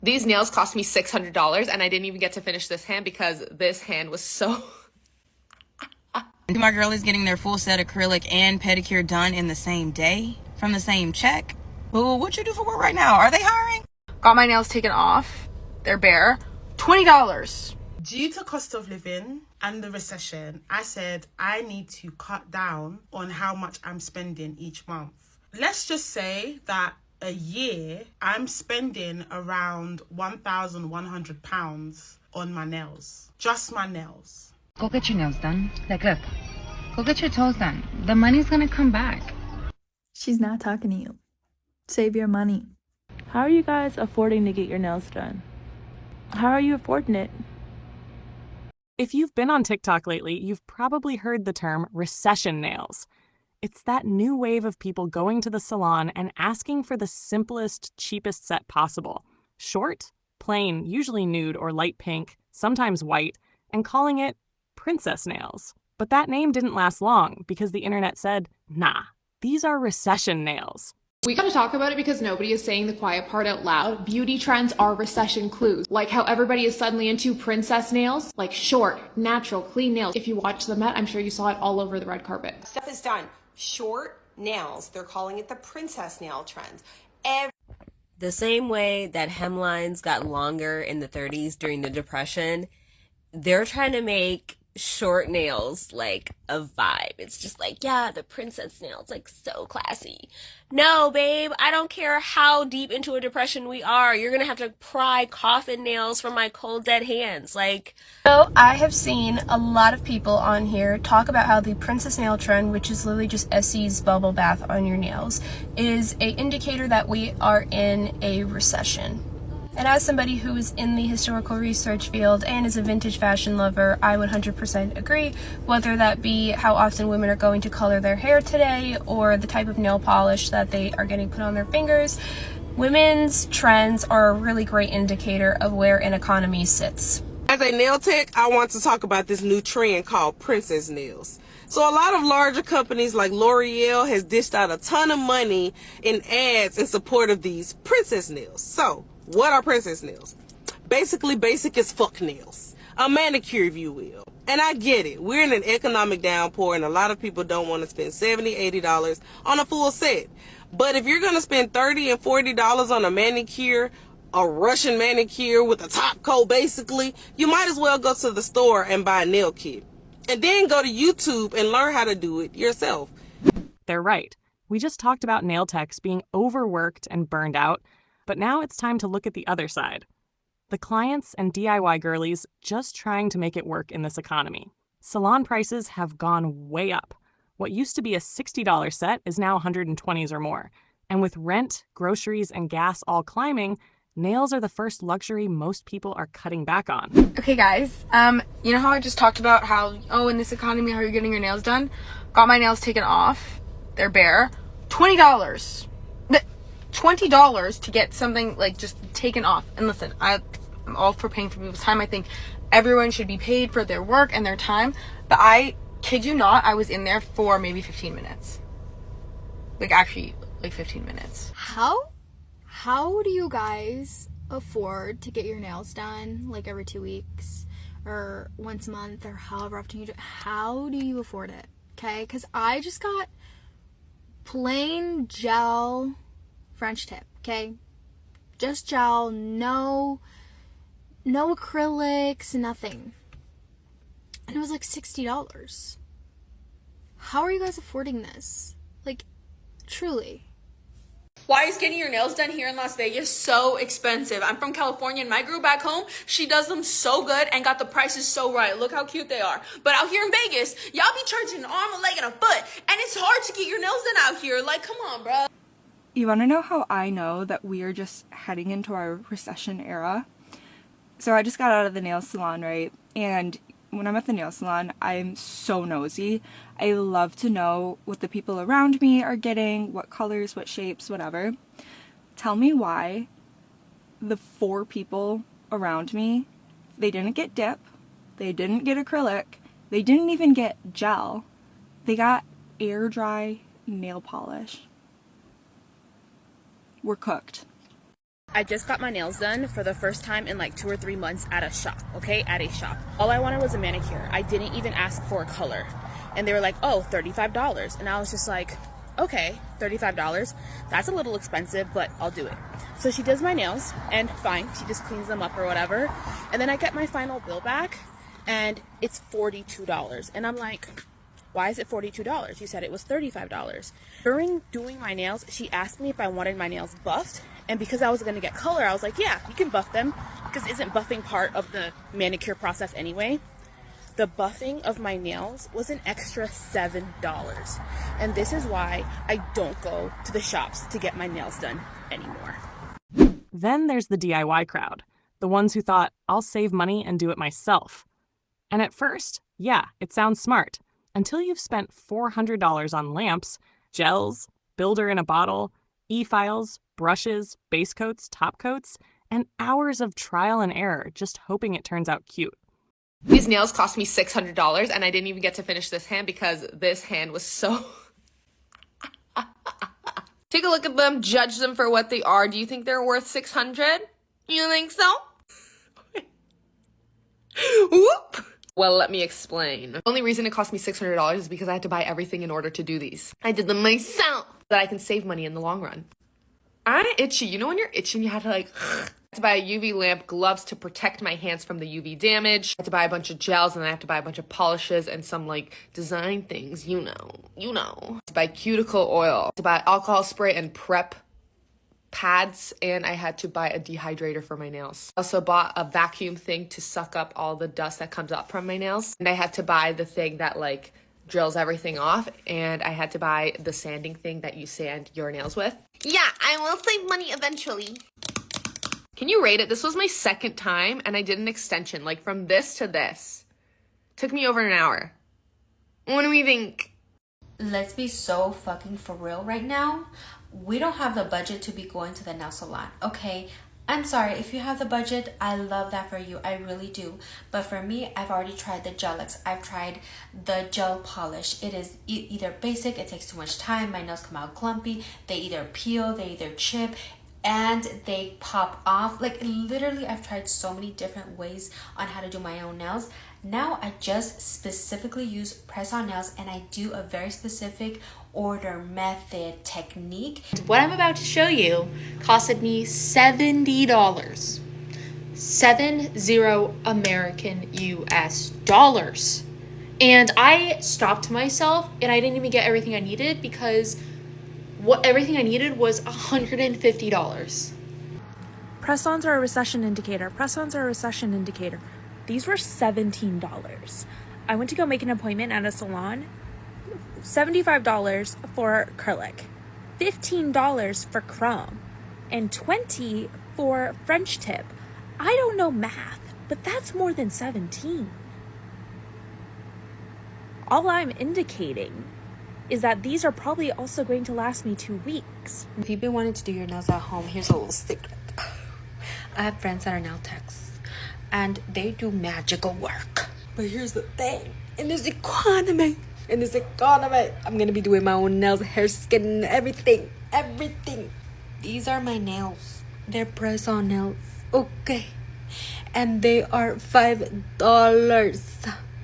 These nails cost me $600 and I didn't even get to finish this hand because this hand was so... My girl is getting their full set acrylic and pedicure done in the same day from the same check. Well, what you do for work right now? Are they hiring? Got my nails taken off. They're bare. $20. Due to cost of living and the recession, I said I need to cut down on how much I'm spending each month. Let's just say that a year I'm spending around £1,100 on my nails. Just my nails. Go get your nails done. Like, look. Go get your toes done. The money's gonna come back. She's not talking to you. Save your money. How are you guys affording to get your nails done? How are you affording it? If you've been on TikTok lately, you've probably heard the term recession nails. It's that new wave of people going to the salon and asking for the simplest, cheapest set possible. Short, plain, usually nude or light pink, sometimes white, and calling it princess nails. But that name didn't last long because the internet said, nah, these are recession nails. We gotta talk about it because nobody is saying the quiet part out loud. Beauty trends are recession clues. Like how everybody is suddenly into princess nails, like short, natural, clean nails. If you watch the Met, I'm sure you saw it all over the red carpet. Stuff is done. Short nails. They're calling it the princess nail trend. The same way that hemlines got longer in the 30s during the Depression, they're trying to make short nails like a vibe. It's just like, yeah, the princess nails, like so classy. No, babe, I don't care how deep into a depression we are. You're gonna have to pry coffin nails from my cold dead hands. Like, So I have seen a lot of people on here talk about how the princess nail trend, which is literally just Essie's bubble bath on your nails, is a indicator that we are in a recession. And as somebody who is in the historical research field and is a vintage fashion lover, I would 100% agree, whether that be how often women are going to color their hair today or the type of nail polish that they are getting put on their fingers. Women's trends are a really great indicator of where an economy sits. As a nail tech, I want to talk about this new trend called princess nails. So a lot of larger companies like L'Oreal has dished out a ton of money in ads in support of these princess nails. So what are princess nails? Basically, basic as fuck nails. A manicure, if you will. And I get it. We're in an economic downpour and a lot of people don't want to spend $70, $80 on a full set. But if you're going to spend $30 and $40 on a manicure, a Russian manicure with a top coat basically, you might as well go to the store and buy a nail kit. And then go to YouTube and learn how to do it yourself. They're right. We just talked about nail techs being overworked and burned out, but now it's time to look at the other side. The clients and DIY girlies just trying to make it work in this economy. Salon prices have gone way up. What used to be a $60 set is now $120s or more. And with rent, groceries, and gas all climbing, nails are the first luxury most people are cutting back on. Okay guys, you know how I just talked about how, oh, in this economy, how you're getting your nails done? Got my nails taken off. They're bare. $20. $20 to get something like just taken off. And listen, I'm all for paying for people's time. I think everyone should be paid for their work and their time. But I kid you not, I was in there for maybe 15 minutes. Like actually, like 15 minutes. How do you guys afford to get your nails done like every 2 weeks or once a month or however often you do? How do you afford it? Okay, because I just got plain gel French tip, okay? Just gel, no acrylics, nothing. And it was like $60. How are you guys affording this? Like, truly. Why is getting your nails done here in Las Vegas so expensive? I'm from California and my girl back home, she does them so good and got the prices so right. Look how cute they are. But out here in Vegas, y'all be charging an arm, a leg, and a foot. And it's hard to get your nails done out here. Like, come on, bro. You want to know how I know that we are just heading into our recession era? So I just got out of the nail salon, right? And when I'm at the nail salon, I'm so nosy. I love to know what the people around me are getting, what colors, what shapes, whatever. Tell me why the 4 people around me, they didn't get dip, they didn't get acrylic, they didn't even get gel. They got air dry nail polish. We're cooked. I just got my nails done for the first time in like 2 or 3 months at a shop, okay? At a shop. All I wanted was a manicure. I didn't even ask for a color. And they were like, oh, $35. And I was just like, okay, $35. That's a little expensive, but I'll do it. So she does my nails, and fine, she just cleans them up or whatever. And then I get my final bill back, and it's $42. And I'm like, why is it $42? You said it was $35. During doing my nails, she asked me if I wanted my nails buffed. And because I was going to get color, I was like, yeah, you can buff them. Because isn't buffing part of the manicure process anyway? The buffing of my nails was an extra $7. And this is why I don't go to the shops to get my nails done anymore. Then there's the DIY crowd, the ones who thought, I'll save money and do it myself. And at first, yeah, it sounds smart, until you've spent $400 on lamps, gels, builder in a bottle, e-files, brushes, base coats, top coats, and hours of trial and error just hoping it turns out cute. These nails cost me $600 and I didn't even get to finish this hand because this hand was so... Take a look at them, judge them for what they are. Do you think they're worth $600? You think so? Whoop! Well, let me explain. The only reason it cost me $600 is because I had to buy everything in order to do these. I did them myself so that I can save money in the long run. I'm itchy. You know when you're itching, you have to like... I had to buy a UV lamp, gloves to protect my hands from the UV damage. I had to buy a bunch of gels, and I have to buy a bunch of polishes and some like design things, you know. To buy cuticle oil, to buy alcohol spray and prep pads, and I had to buy a dehydrator for my nails. I also bought a vacuum thing to suck up all the dust that comes up from my nails. And I had to buy the thing that like drills everything off, and I had to buy the sanding thing that you sand your nails with. Yeah, I will save money eventually. Can you rate it? This was my second time, and I did an extension, like from this to this. Took me over an hour. What do we think? Let's be so fucking for real right now. We don't have the budget to be going to the nail salon, okay? I'm sorry, if you have the budget, I love that for you. I really do. But for me, I've already tried the Gelix. I've tried the gel polish. It is either basic, it takes too much time, my nails come out clumpy, they either peel, they either chip, and they pop off. Like literally, I've tried so many different ways on how to do my own nails. Now I just specifically use press-on nails, and I do a very specific order method technique. What I'm about to show you costed me $70. 70 American US dollars. And I stopped myself, and I didn't even get everything I needed because everything I needed was $150. Press-ons are a recession indicator. Press-ons are a recession indicator. These were $17. I went to go make an appointment at a salon. $75 for acrylic, $15 for chrome, and $20 for French tip. I don't know math, but that's more than 17. All I'm indicating is that these are probably also going to last me 2 weeks. If you've been wanting to do your nails at home, here's a little secret. I have friends that are nail techs, and they do magical work. But here's the thing, in this economy, I'm gonna be doing my own nails, hair, skin, everything. These are my nails. They're press-on nails, okay? And they are $5.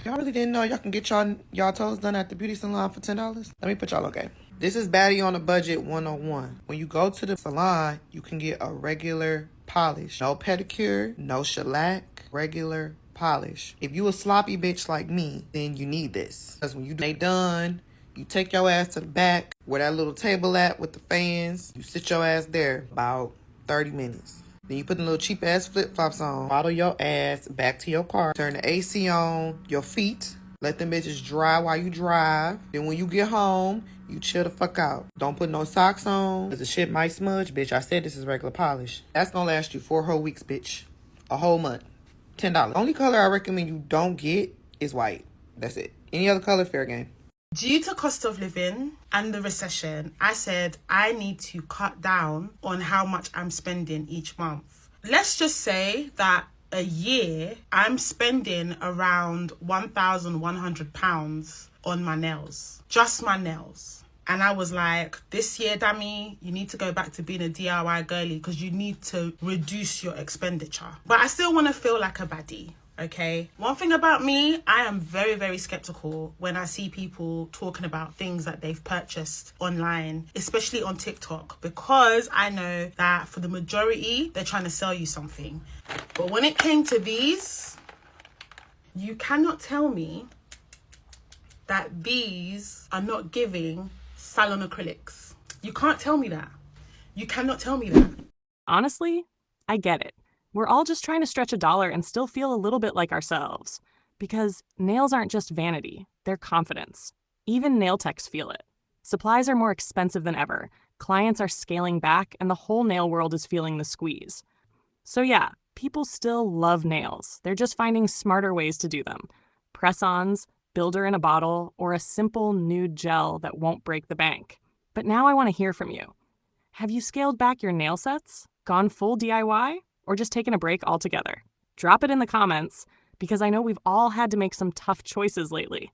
Y'all really didn't know y'all can get y'all toes done at the beauty salon for $10? Let me put y'all okay. This is Baddie on a Budget 101. When you go to the salon, you can get a regular polish. No pedicure, no shellac, regular polish. If you a sloppy bitch like me, then you need this. Because when they done, you take your ass to the back where that little table at with the fans. You sit your ass there about 30 minutes. Then you put the little cheap ass flip-flops on. Follow your ass back to your car. Turn the AC on your feet. Let them bitches dry while you drive. Then when you get home, you chill the fuck out. Don't put no socks on, because the shit might smudge, bitch. I said this is regular polish. That's gonna last you 4 whole weeks, bitch. A whole month. $10. Only color I recommend you don't get is white. That's it. Any other color, fair game. Due to cost of living and the recession, I said I need to cut down on how much I'm spending each month. Let's just say that a year I'm spending around £1,100 on my nails. Just my nails. And I was like, this year, Dami, you need to go back to being a DIY girly because you need to reduce your expenditure. But I still want to feel like a baddie. Okay, one thing about me, I am very, very skeptical when I see people talking about things that they've purchased online, especially on TikTok, because I know that for the majority, they're trying to sell you something. But when it came to these, you cannot tell me that these are not giving Salon acrylics. You can't tell me that. You cannot tell me that. Honestly, I get it. We're all just trying to stretch a dollar and still feel a little bit like ourselves. Because nails aren't just vanity, they're confidence. Even nail techs feel it. Supplies are more expensive than ever, clients are scaling back, and the whole nail world is feeling the squeeze. So yeah, people still love nails. They're just finding smarter ways to do them. Press-ons, builder in a bottle, or a simple nude gel that won't break the bank. But now I want to hear from you. Have you scaled back your nail sets? Gone full DIY? Or just taken a break altogether? Drop it in the comments, because I know we've all had to make some tough choices lately.